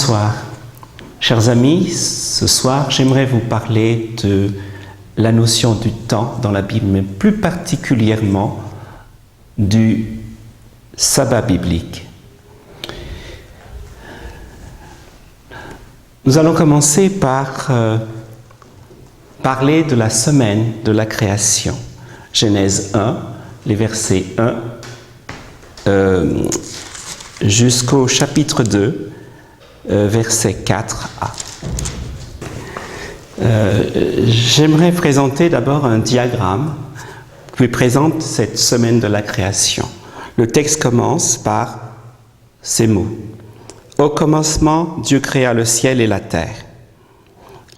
Bonsoir. Chers amis, ce soir, j'aimerais vous parler de la notion du temps dans la Bible, mais plus particulièrement du sabbat biblique. Nous allons commencer par parler de la semaine de la création. Genèse 1, les versets 1 jusqu'au chapitre 2, verset 4a. J'aimerais présenter d'abord un diagramme qui présente cette semaine de la création. Le texte commence par ces mots. Au commencement, Dieu créa le ciel et la terre.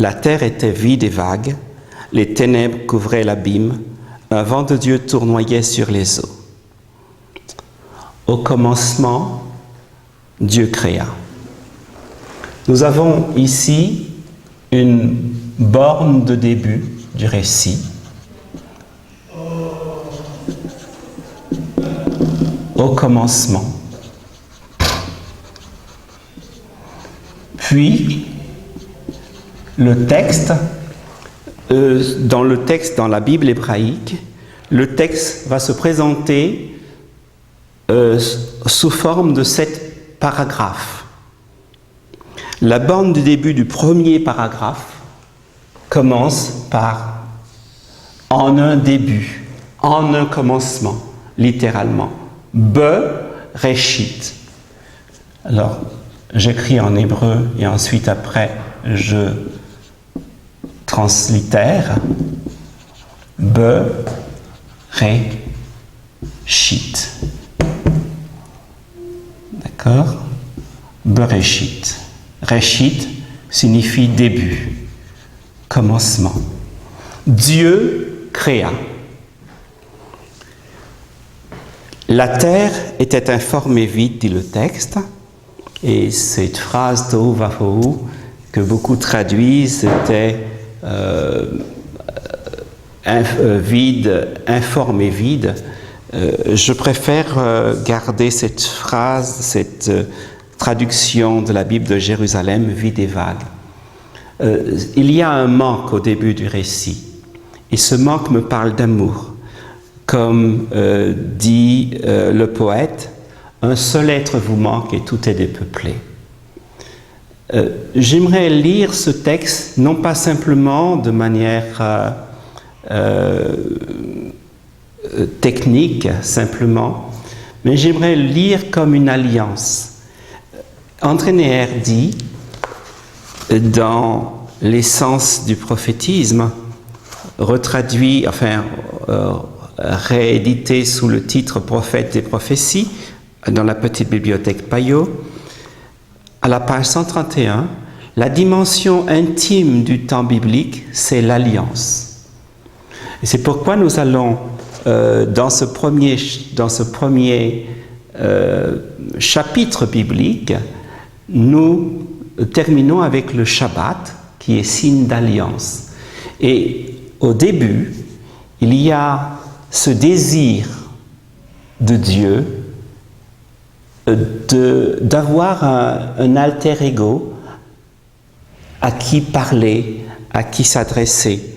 La terre était vide et vague, les ténèbres couvraient l'abîme, un vent de Dieu tournoyait sur les eaux. Au commencement, Dieu créa. Nous avons ici une borne de début du récit. Au commencement. Puis, le texte, dans la Bible hébraïque, le texte va se présenter sous forme de 7 paragraphes. La borne du début du premier paragraphe commence par « en un début », « en un commencement », littéralement. « Bereshit ». Alors, j'écris en hébreu et ensuite après je translittère. Bereshit. D'accord? Bereshit. Reshit signifie début, commencement. Dieu créa. La terre était informe et vide, dit le texte, et cette phrase tohu vabohu que beaucoup traduisent était vide, informe et vide. Je préfère garder cette phrase, cette traduction de la Bible de Jérusalem, vide et vague. Il y a un manque au début du récit, et ce manque me parle d'amour. Comme dit le poète, un seul être vous manque et tout est dépeuplé. J'aimerais lire ce texte, non pas simplement de manière technique, simplement, mais j'aimerais le lire comme une alliance. André Neher dit, dans l'essence du prophétisme, retraduit, réédité sous le titre Prophète des prophéties, dans la petite bibliothèque Payot, à la page 131, la dimension intime du temps biblique, c'est l'alliance. Et c'est pourquoi nous allons, dans ce premier chapitre biblique, nous terminons avec le Shabbat, qui est signe d'alliance. Et au début, il y a ce désir de Dieu d'avoir un alter ego à qui parler, à qui s'adresser.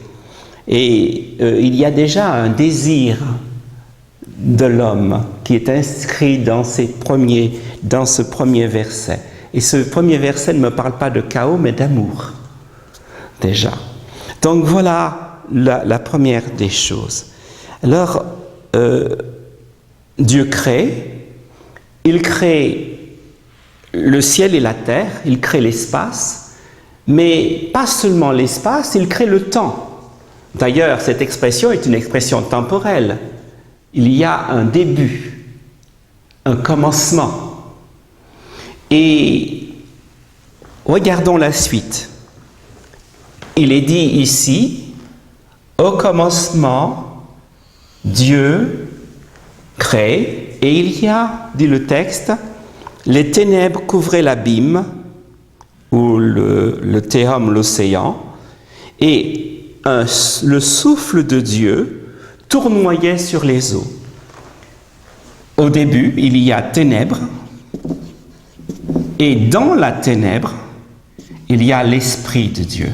Et il y a déjà un désir de l'homme qui est inscrit dans ce premier verset. Et ce premier verset ne me parle pas de chaos, mais d'amour, déjà. Donc voilà la première des choses. Alors, Dieu crée, il crée le ciel et la terre, il crée l'espace, mais pas seulement l'espace, il crée le temps. D'ailleurs, cette expression est une expression temporelle. Il y a un début, un commencement. Et regardons la suite. Il est dit ici, au commencement, Dieu crée, et il y a, dit le texte, les ténèbres couvraient l'abîme, ou le théum, l'océan, et le souffle de Dieu tournoyait sur les eaux. Au début, il y a ténèbres, Et dans la ténèbre, il y a l'Esprit de Dieu.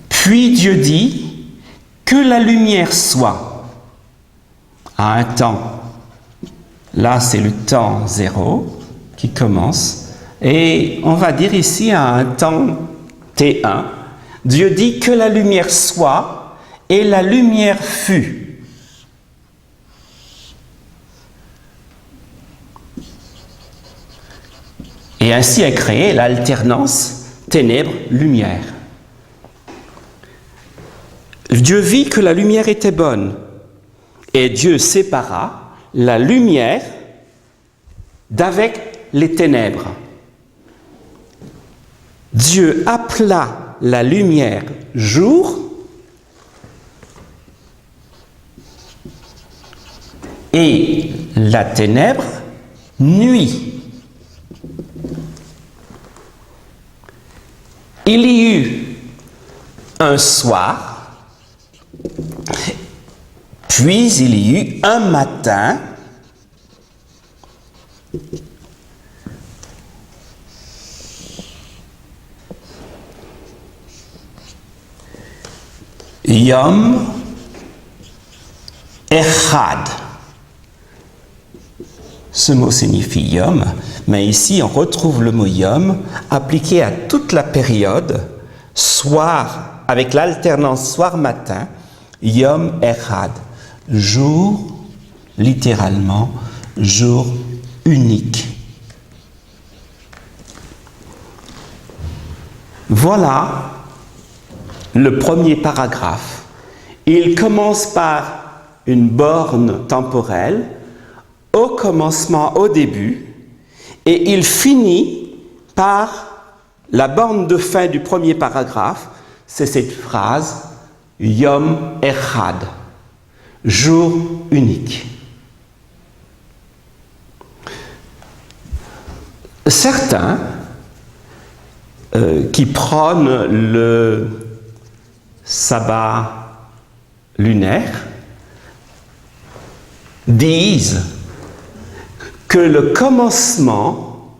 Puis Dieu dit que la lumière soit à un temps. Là, c'est le temps 0 qui commence. Et on va dire ici à un temps T1. Dieu dit que la lumière soit et la lumière fut. Et ainsi est créée l'alternance ténèbres-lumière. Dieu vit que la lumière était bonne, et Dieu sépara la lumière d'avec les ténèbres. Dieu appela la lumière jour et la ténèbre nuit. Il y eut un soir, puis il y eut un matin, Yom Echad. Ce mot signifie Yom, mais ici on retrouve le mot Yom appliqué à toute la période, soir, avec l'alternance soir-matin, Yom Echad, jour, littéralement, jour unique. Voilà le premier paragraphe. Il commence par une borne temporelle, au commencement, au début, et il finit par la borne de fin du premier paragraphe, c'est cette phrase Yom Echad, jour unique. Certains qui prônent le sabbat lunaire disent que le commencement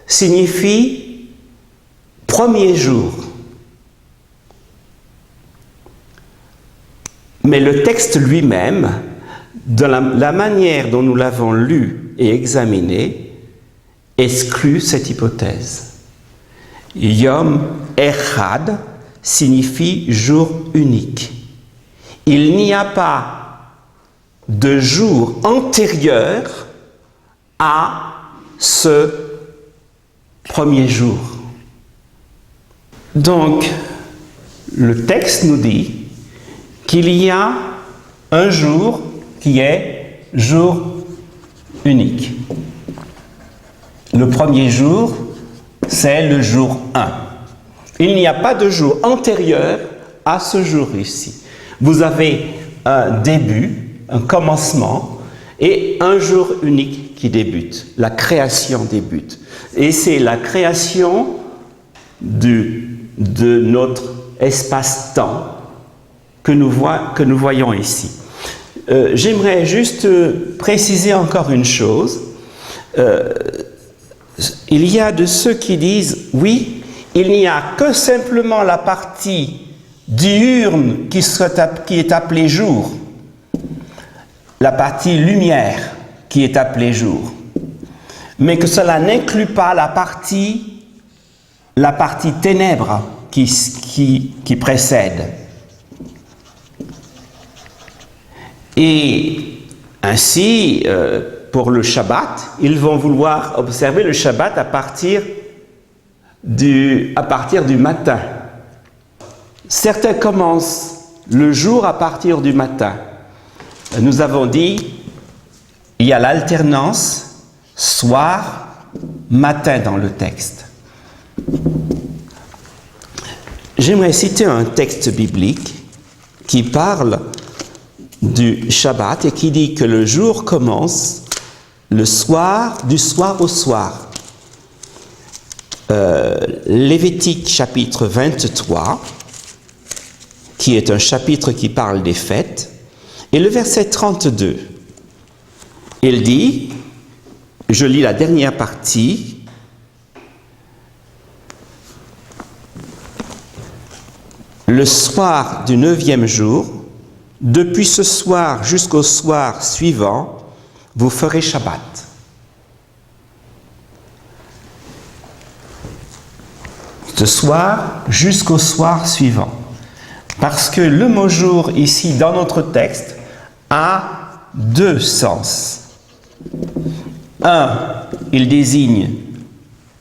signifie premier jour. Mais le texte lui-même, de la manière dont nous l'avons lu et examiné, exclut cette hypothèse. Yom Echad signifie jour unique. Il n'y a pas de jour antérieur à ce premier jour. Donc, le texte nous dit qu'il y a un jour qui est jour unique. Le premier jour, c'est le jour 1. Il n'y a pas de jour antérieur à ce jour ici. Vous avez un début, un commencement et un jour unique qui débute. La création débute. Et c'est la création de notre espace-temps que nous voyons ici. J'aimerais juste préciser encore une chose. Il y a de ceux qui disent, oui, il n'y a que simplement la partie diurne qui est appelée jour, la partie lumière qui est appelée jour, mais que cela n'inclut pas la partie ténèbres qui précède. Et ainsi, pour le Shabbat, ils vont vouloir observer le Shabbat à partir du matin. Certains commencent le jour à partir du matin. Nous avons dit, il y a l'alternance soir-matin dans le texte. J'aimerais citer un texte biblique qui parle du Shabbat et qui dit que le jour commence du soir au soir. Lévitique chapitre 23, qui est un chapitre qui parle des fêtes, et le verset 32. Il dit je lis la dernière partie. Le soir du 9e jour, depuis ce soir jusqu'au soir suivant, vous ferez Shabbat. Ce soir jusqu'au soir suivant. Parce que le mot jour ici dans notre texte a deux sens. Un, il désigne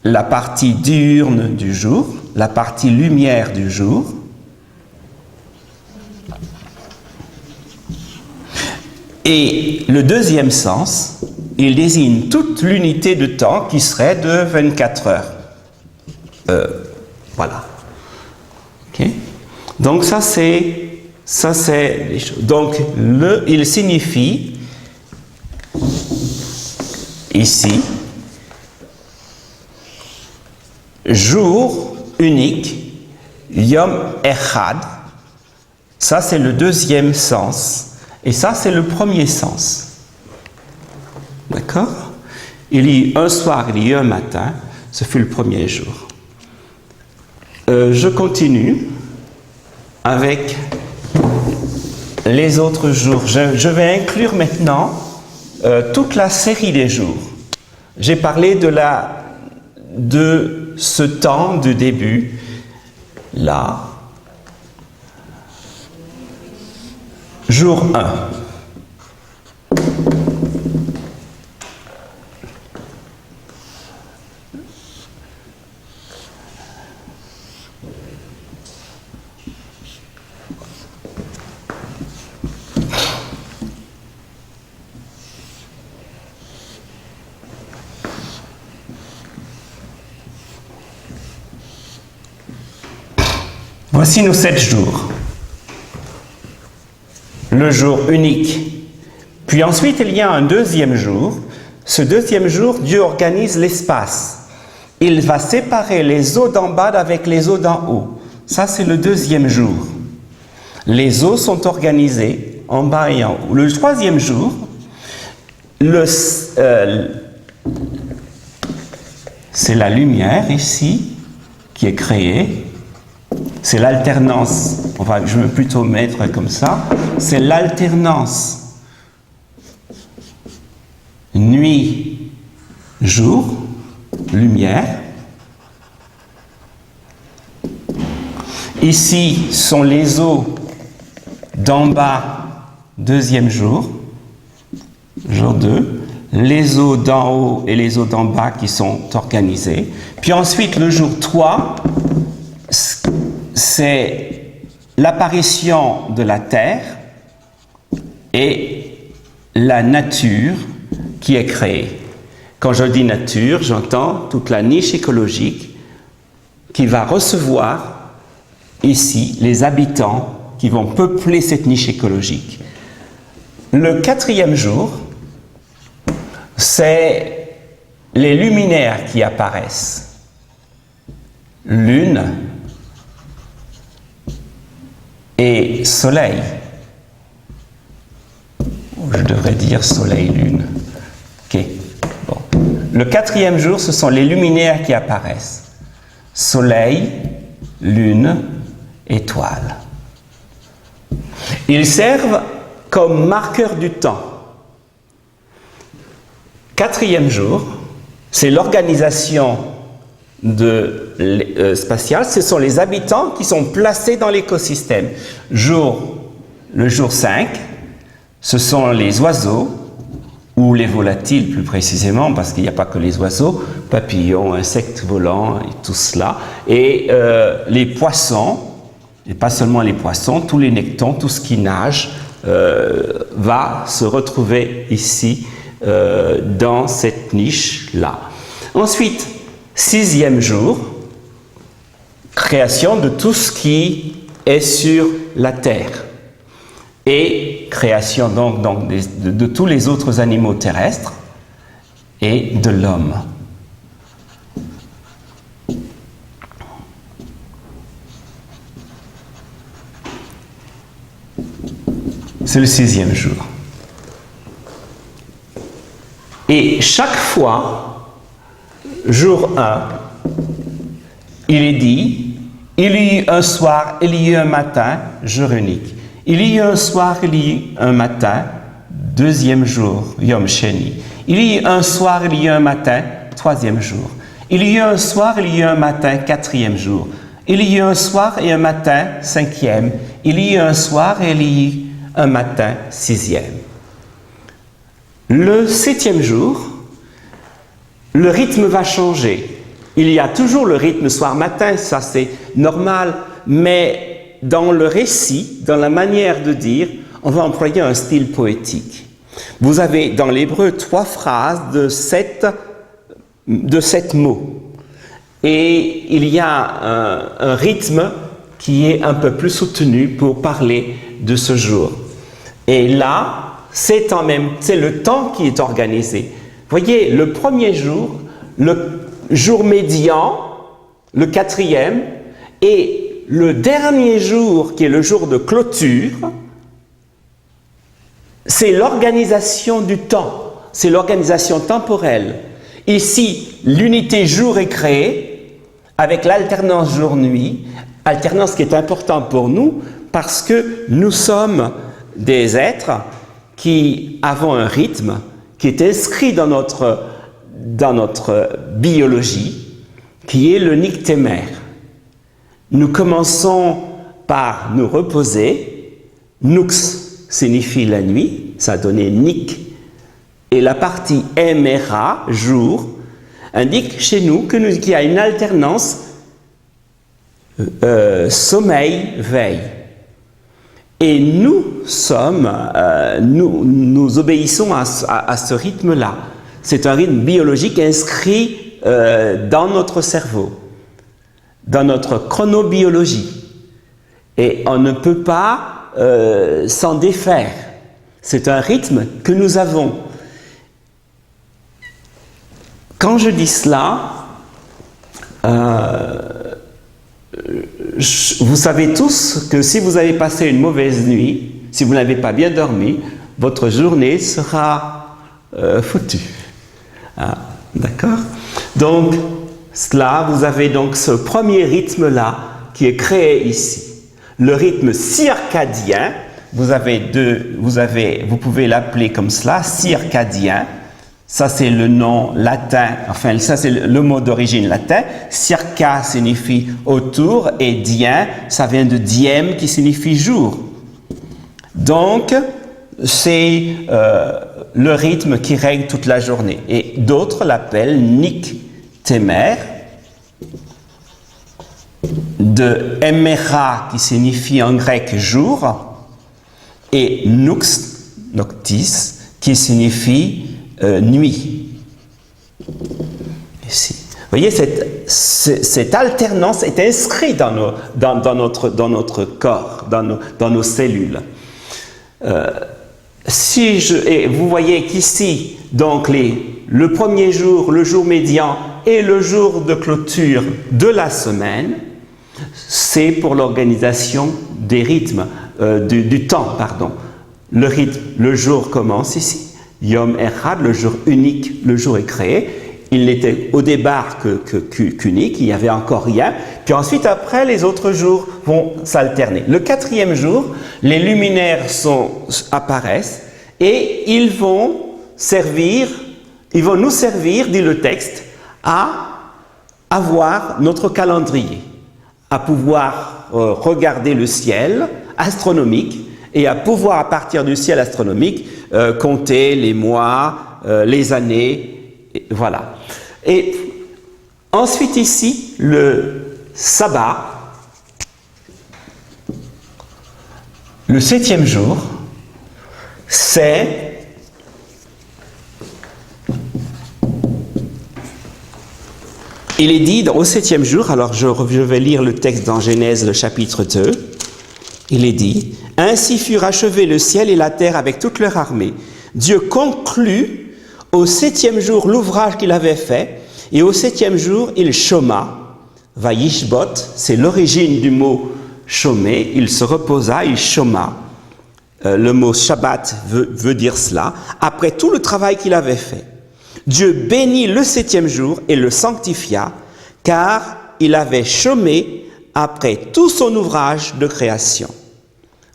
la partie diurne du jour, la partie lumière du jour. Et le deuxième sens, il désigne toute l'unité de temps qui serait de 24 heures. Voilà. Ok. Donc ça c'est les choses. Donc il signifie ici jour unique, Yom Echad. Ça c'est le deuxième sens. Et ça, c'est le premier sens. D'accord? Il y a un soir, il y a un matin, ce fut le premier jour. Je continue avec les autres jours. Je vais inclure maintenant toute la série des jours. J'ai parlé de ce temps de début, là. Jour 1. Voici nos 7 jours. Le jour unique. Puis ensuite, il y a un deuxième jour. Ce deuxième jour, Dieu organise l'espace. Il va séparer les eaux d'en bas avec les eaux d'en haut. Ça, c'est le deuxième jour. Les eaux sont organisées en bas et en haut. Le troisième jour, c'est la lumière ici qui est créée. C'est l'alternance, enfin, je veux plutôt mettre comme ça, c'est l'alternance nuit, jour, lumière. Ici sont les eaux d'en bas, deuxième jour, jour 2, les eaux d'en haut et les eaux d'en bas qui sont organisées. Puis ensuite, le jour 3, c'est l'apparition de la Terre et la nature qui est créée. Quand je dis nature, j'entends toute la niche écologique qui va recevoir ici les habitants qui vont peupler cette niche écologique. Le 4e jour, c'est les luminaires qui apparaissent. Lune et soleil. Je devrais dire soleil-lune. Ok. Bon. Le 4e jour, ce sont les luminaires qui apparaissent. Soleil, lune, étoile. Ils servent comme marqueur du temps. 4e jour, c'est l'organisation spatiale, ce sont les habitants qui sont placés dans l'écosystème. Le jour 5, ce sont les oiseaux, ou les volatiles plus précisément, parce qu'il n'y a pas que les oiseaux, papillons, insectes volants et tout cela, et les poissons, et pas seulement les poissons, tous les nectons, tout ce qui nage va se retrouver ici dans cette niche-là. Ensuite, 6e jour, création de tout ce qui est sur la terre et création donc de tous les autres animaux terrestres et de l'homme. C'est le 6e jour. Et chaque fois, jour 1, il est dit, il y eut un soir, il y eut un matin, jour unique. Il y eut un soir, il y eut un matin, deuxième jour, Yom Sheni. Il y eut un soir, il y eut un matin, troisième jour. Il y eut un soir, il y eut un matin, quatrième jour. Il y eut un soir et un matin, cinquième. Il y eut un soir et il y eut un matin, sixième. Le septième jour, le rythme va changer. Il y a toujours le rythme soir-matin, ça c'est normal, mais dans le récit, dans la manière de dire, on va employer un style poétique. Vous avez dans l'hébreu 3 phrases de 7 mots. Et il y a un rythme qui est un peu plus soutenu pour parler de ce jour. Et là, c'est le temps qui est organisé. Voyez, le premier jour, le jour médian, le quatrième, et le dernier jour, qui est le jour de clôture, c'est l'organisation du temps, c'est l'organisation temporelle. Ici, l'unité jour est créée avec l'alternance jour-nuit, alternance qui est importante pour nous parce que nous sommes des êtres qui avons un rythme qui est inscrit dans notre biologie, qui est le Niktémer. Nous commençons par nous reposer. Nux signifie la nuit, ça a donné Nik. Et la partie Emera, jour, indique chez nous qu'il y a une alternance sommeil-veille. Et nous obéissons à ce rythme-là. C'est un rythme biologique inscrit dans notre cerveau, dans notre chronobiologie. Et on ne peut pas s'en défaire. C'est un rythme que nous avons. Quand je dis cela, vous savez tous que si vous avez passé une mauvaise nuit, si vous n'avez pas bien dormi, votre journée sera foutue. Ah, d'accord? Donc, vous avez donc ce premier rythme-là qui est créé ici. Le rythme circadien, vous pouvez l'appeler comme cela, circadien. Ça, c'est le nom latin, enfin, ça, c'est le mot d'origine latin. Circa signifie autour et dien, ça vient de diem qui signifie jour. Donc, c'est le rythme qui règle toute la journée. Et d'autres l'appellent Niktémer, de Emera qui signifie en grec jour, et Nux, Noctis, qui signifie nuit. Ici. Vous voyez, cette alternance est inscrite dans notre corps, dans nos cellules. Et vous voyez qu'ici, donc le premier jour, le jour médian et le jour de clôture de la semaine, c'est pour l'organisation des rythmes, du temps, pardon. Le rythme, le jour commence ici. Yom Echad, le jour unique, le jour est créé. Il n'était au départ qu'unique, il n'y avait encore rien. Puis ensuite, après, les autres jours vont s'alterner. Le quatrième jour, les luminaires apparaissent et ils vont nous servir, dit le texte, à avoir notre calendrier, à pouvoir regarder le ciel astronomique et à pouvoir, à partir du ciel astronomique, compter les mois, les années, voilà. Et ensuite ici, le sabbat, le 7e jour, c'est il est dit au 7e jour, alors je vais lire le texte dans Genèse, le chapitre 2, il est dit « Ainsi furent achevés le ciel et la terre avec toute leur armée. Dieu conclut au 7e jour l'ouvrage qu'il avait fait, et au 7e jour, il chôma. Vayishbot, c'est l'origine du mot chômer, il se reposa, il chôma. Le mot Shabbat veut dire cela, après tout le travail qu'il avait fait. Dieu bénit le septième jour et le sanctifia, car il avait chômé après tout son ouvrage de création.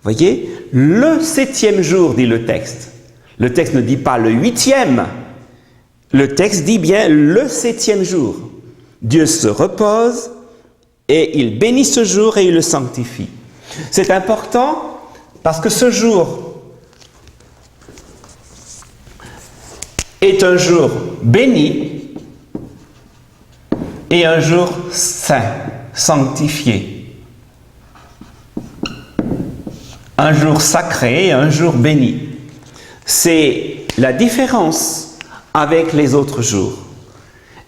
Voyez, le septième jour, dit le texte. Le texte ne dit pas le huitième. Le texte dit bien le septième jour. Dieu se repose et il bénit ce jour et il le sanctifie. C'est important parce que ce jour est un jour béni et un jour saint, sanctifié. Un jour sacré et un jour béni. C'est la différence avec les autres jours.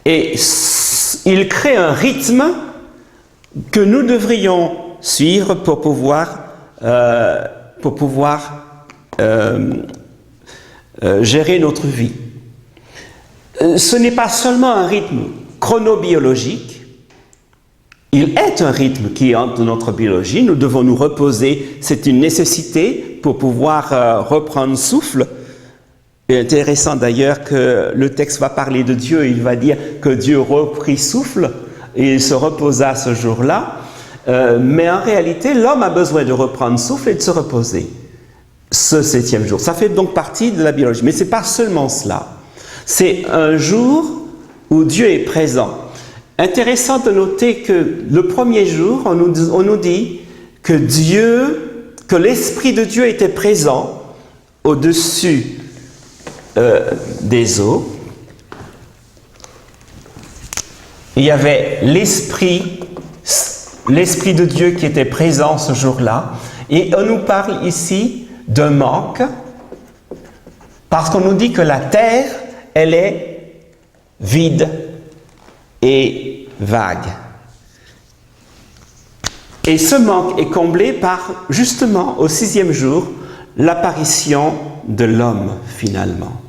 Et il crée un rythme que nous devrions suivre pour pouvoir gérer notre vie. Ce n'est pas seulement un rythme chronobiologique, il est un rythme qui entre dans notre biologie, nous devons nous reposer, c'est une nécessité pour pouvoir reprendre souffle. C'est intéressant d'ailleurs que le texte va parler de Dieu, il va dire que Dieu reprit souffle et il se reposa ce jour-là, mais en réalité l'homme a besoin de reprendre souffle et de se reposer ce septième jour. Ça fait donc partie de la biologie, mais ce n'est pas seulement cela. C'est un jour où Dieu est présent. Intéressant de noter que le premier jour, on nous dit que l'Esprit de Dieu était présent au-dessus des eaux. Il y avait l'Esprit de Dieu qui était présent ce jour-là. Et on nous parle ici d'un manque, parce qu'on nous dit que la terre, elle est vide et vague. Et ce manque est comblé par, justement, au sixième jour, l'apparition de l'homme, finalement.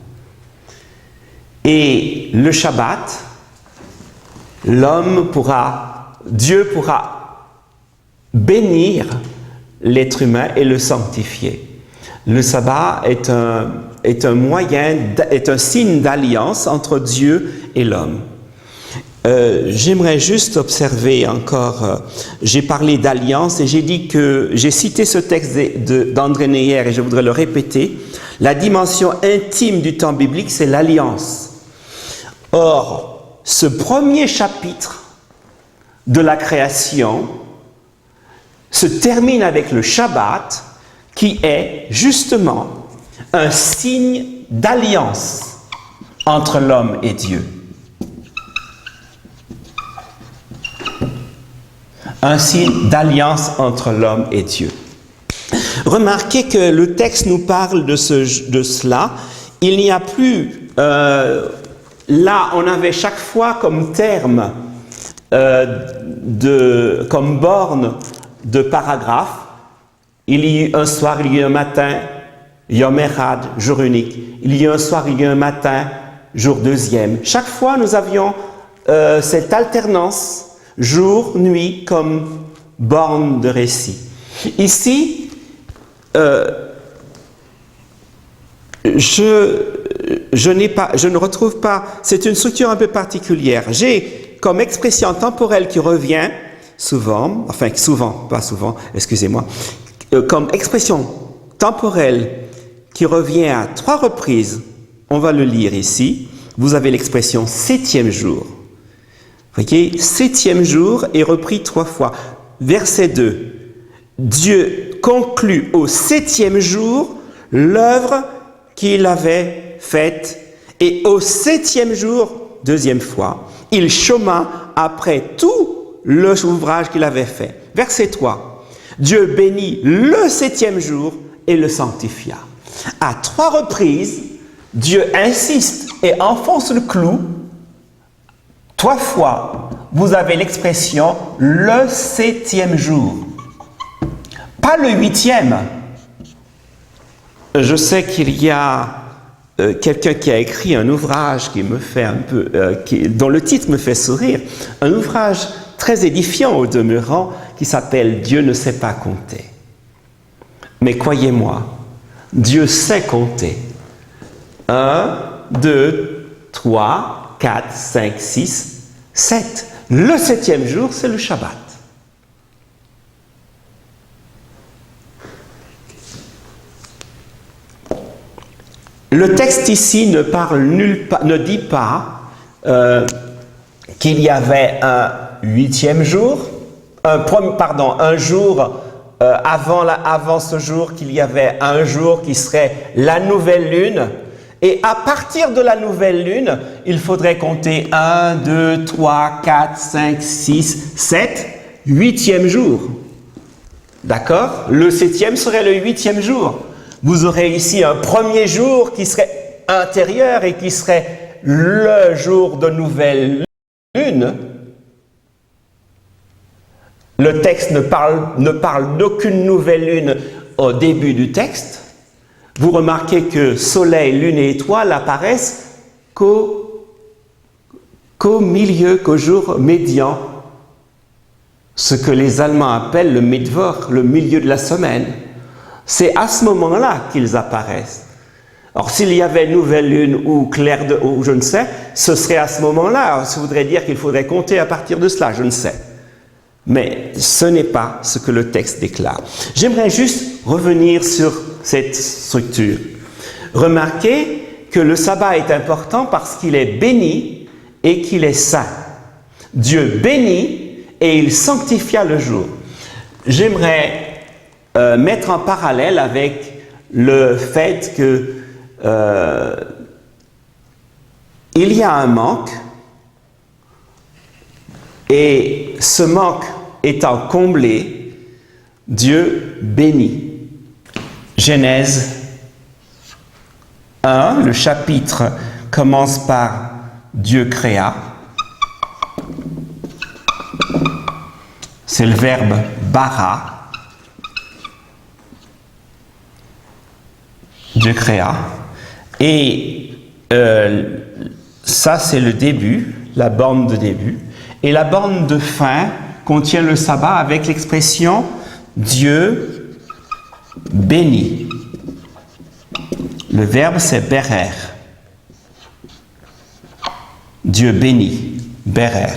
Et le Shabbat, Dieu pourra bénir l'être humain et le sanctifier. Le sabbat est un signe d'alliance entre Dieu et l'homme. J'aimerais juste observer encore, j'ai parlé d'alliance et j'ai cité ce texte d'André Neyer et je voudrais le répéter. La dimension intime du temps biblique, c'est l'alliance. Or, ce premier chapitre de la création se termine avec le Shabbat, qui est justement un signe d'alliance entre l'homme et Dieu. Un signe d'alliance entre l'homme et Dieu. Remarquez que le texte nous parle de cela. Il n'y a plus... là, on avait chaque fois comme terme, comme borne de paragraphe, il y a eu un soir, il y a eu un matin, Yom Echad, jour unique. Il y a eu un soir, il y a eu un matin, jour deuxième. Chaque fois, nous avions cette alternance jour-nuit comme borne de récit. Ici, je ne retrouve pas, c'est une structure un peu particulière. J'ai comme expression temporelle qui revient souvent, comme expression temporelle qui revient à 3 reprises, on va le lire ici, vous avez l'expression septième jour. Vous voyez, septième jour est repris 3 fois. Verset 2. Dieu conclut au septième jour l'œuvre qu'il avait faite et au septième jour, deuxième fois, il chôma après tout l'ouvrage qu'il avait fait. Verset 3. Dieu bénit le septième jour et le sanctifia. À 3 reprises, Dieu insiste et enfonce le clou. 3 fois, vous avez l'expression le septième jour. Pas le 8e. Je sais qu'il y a quelqu'un qui a écrit un ouvrage qui me fait un peu, dont le titre me fait sourire, un ouvrage très édifiant au demeurant qui s'appelle « Dieu ne sait pas compter ». Mais croyez-moi, Dieu sait compter. 1, 2, 3, 4, 5, 6, 7. Le 7e jour, c'est le Shabbat. Le texte ici ne dit pas qu'il y avait un 8e jour, un jour avant ce jour, qu'il y avait un jour qui serait la nouvelle lune. Et à partir de la nouvelle lune, il faudrait compter 1, 2, 3, 4, 5, 6, 7, 8e jour. D'accord? Le 7e serait le 8e jour. Vous aurez ici un premier jour qui serait intérieur et qui serait le jour de nouvelle lune. Le texte ne parle d'aucune nouvelle lune au début du texte. Vous remarquez que soleil, lune et étoiles apparaissent qu'au milieu, qu'au jour médian. Ce que les Allemands appellent le Mittwoch, le milieu de la semaine. C'est à ce moment-là qu'ils apparaissent. Or, s'il y avait nouvelle lune ou clair ou je ne sais, ce serait à ce moment-là. Ça voudrait dire qu'il faudrait compter à partir de cela, je ne sais. Mais ce n'est pas ce que le texte déclare. J'aimerais juste revenir sur cette structure. Remarquez que le sabbat est important parce qu'il est béni et qu'il est saint. Dieu bénit et il sanctifia le jour. J'aimerais mettre en parallèle avec le fait que il y a un manque et ce manque étant comblé, Dieu bénit. Genèse 1, le chapitre commence par Dieu créa. C'est le verbe bara. Dieu créa. Et ça, c'est le début, la borne de début. Et la borne de fin contient le sabbat avec l'expression Dieu bénit. Le verbe, c'est berer. Dieu bénit, berer.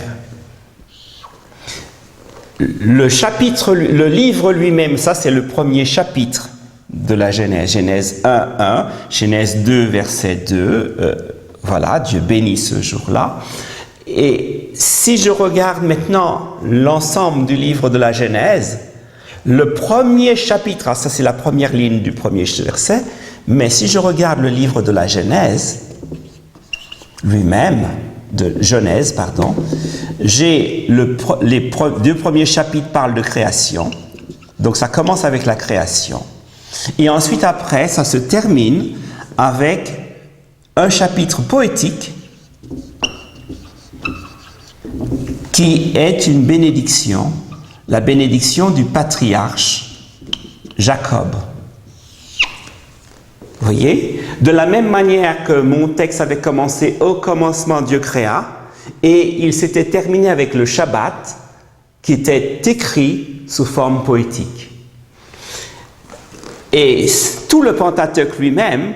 Le livre lui-même, ça c'est le premier chapitre de la Genèse. Genèse 1, Genèse 2, verset 2. Voilà, Dieu bénit ce jour-là. Et si je regarde maintenant l'ensemble du livre de la Genèse, le premier chapitre, ça c'est la première ligne du premier verset, mais si je regarde le livre de la Genèse lui-même, de Genèse, pardon, j'ai les deux premiers chapitres parlent de création, donc ça commence avec la création, et ensuite après ça se termine avec un chapitre poétique qui est une bénédiction, la bénédiction du patriarche Jacob. Vous voyez? De la même manière que mon texte avait commencé au commencement Dieu créa, et il s'était terminé avec le Shabbat, qui était écrit sous forme poétique. Et tout le Pentateuque lui-même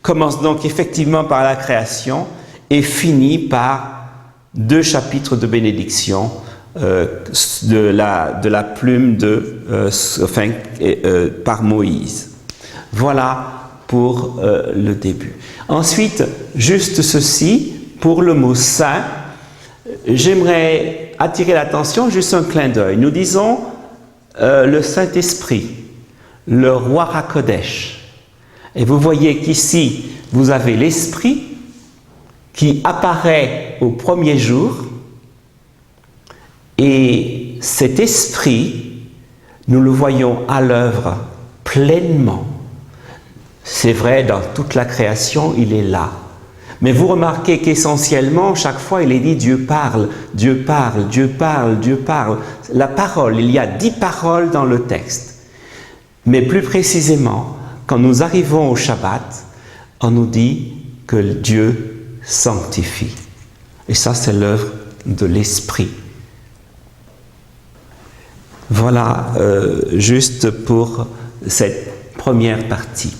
commence donc effectivement par la création et finit par deux chapitres de bénédiction de la plume par Moïse. Voilà pour le début. Ensuite, juste ceci, pour le mot saint, j'aimerais attirer l'attention, juste un clin d'œil. Nous disons le Saint-Esprit, le roi HaKodesh. Et vous voyez qu'ici, vous avez l'Esprit qui apparaît au premier jour, et cet esprit, nous le voyons à l'œuvre pleinement. C'est vrai, dans toute la création, il est là. Mais vous remarquez qu'essentiellement, chaque fois, il est dit Dieu parle, Dieu parle, Dieu parle, Dieu parle. La parole, il y a 10 paroles dans le texte. Mais plus précisément, quand nous arrivons au Shabbat, on nous dit que Dieu sanctifie. Et ça, c'est l'œuvre de l'Esprit. Voilà, juste pour cette première partie.